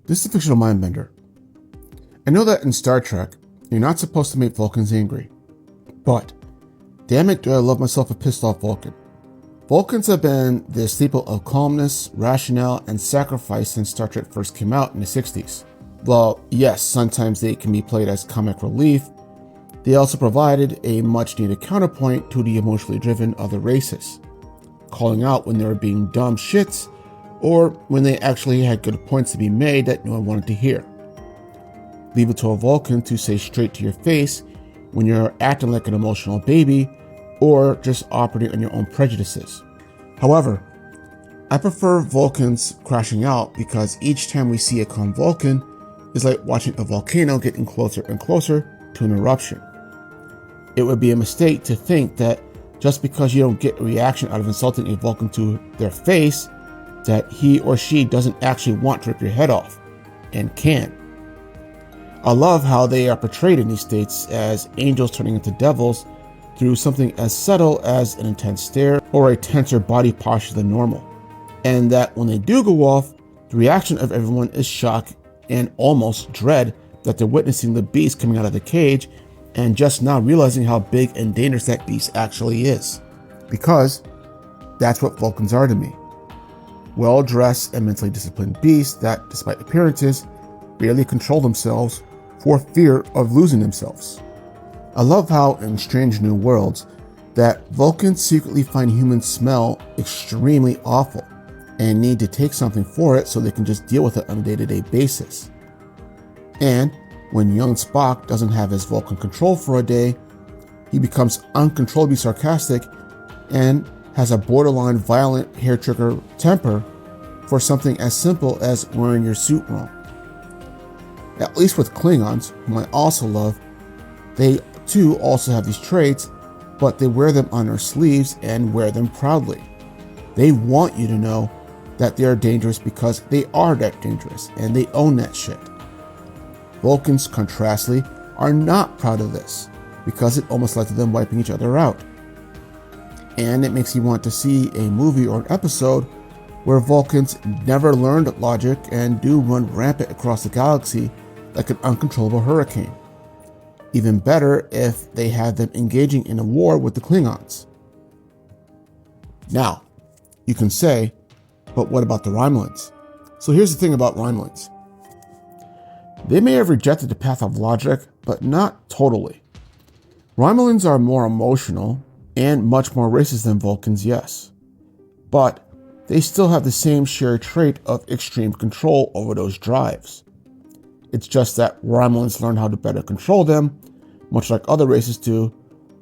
This is a fictional mindbender. I know that in Star Trek, you're not supposed to make Vulcans angry. But, damn it, do I love myself a pissed off Vulcan. Vulcans have been the staple of calmness, rationale, and sacrifice since Star Trek first came out in the 60s. Well, yes, sometimes they can be played as comic relief. They also provided a much needed counterpoint to the emotionally driven other races, calling out when they were being dumb shits or when they actually had good points to be made that no one wanted to hear. Leave it to a Vulcan to say straight to your face when you're acting like an emotional baby or just operating on your own prejudices. However, I prefer Vulcans crashing out because each time we see a calm Vulcan is like watching a volcano getting closer and closer to an eruption. It would be a mistake to think that just because you don't get a reaction out of insulting a Vulcan to their face, that he or she doesn't actually want to rip your head off, and can. I love how they are portrayed in these states as angels turning into devils through something as subtle as an intense stare or a tenser body posture than normal. And that when they do go off, the reaction of everyone is shock and almost dread that they're witnessing the beast coming out of the cage and just now realizing how big and dangerous that beast actually is. Because that's what Vulcans are to me. Well-dressed and mentally disciplined beasts that, despite appearances, barely control themselves for fear of losing themselves. I love how in Strange New Worlds that Vulcans secretly find human smell extremely awful and need to take something for it so they can just deal with it on a day-to-day basis. And when young Spock doesn't have his Vulcan control for a day, he becomes uncontrollably sarcastic and has a borderline violent hair-trigger temper for something as simple as wearing your suit wrong. At least with Klingons, whom I also love, they too also have these traits, but they wear them on their sleeves and wear them proudly. They want you to know that they are dangerous because they are that dangerous and they own that shit. Vulcans, contrastly, are not proud of this because it almost led to them wiping each other out. And it makes you want to see a movie or an episode where Vulcans never learned logic and do run rampant across the galaxy like an uncontrollable hurricane. Even better if they had them engaging in a war with the Klingons. Now, you can say, but what about the Romulans? So here's the thing about Romulans. They may have rejected the path of logic, but not totally. Romulans are more emotional and much more racist than Vulcans, yes. But they still have the same shared trait of extreme control over those drives. It's just that Romulans learn how to better control them, much like other races do,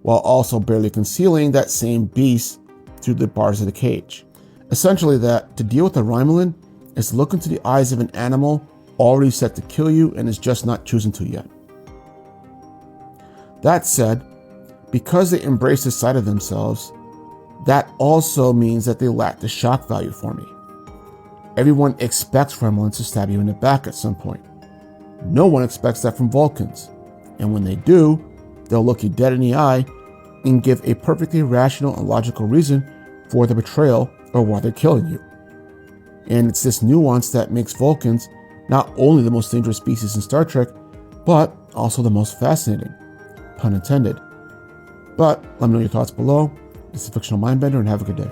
while also barely concealing that same beast through the bars of the cage. Essentially that to deal with a Romulan is to look into the eyes of an animal already set to kill you and is just not choosing to yet. That said, because they embrace this side of themselves, that also means that they lack the shock value for me. Everyone expects Romulans to stab you in the back at some point. No one expects that from Vulcans. And when they do, they'll look you dead in the eye and give a perfectly rational and logical reason for the betrayal or why they're killing you. And it's this nuance that makes Vulcans not only the most dangerous species in Star Trek, but also the most fascinating. Pun intended. But let me know your thoughts below. This is Fictional Mindbender and have a good day.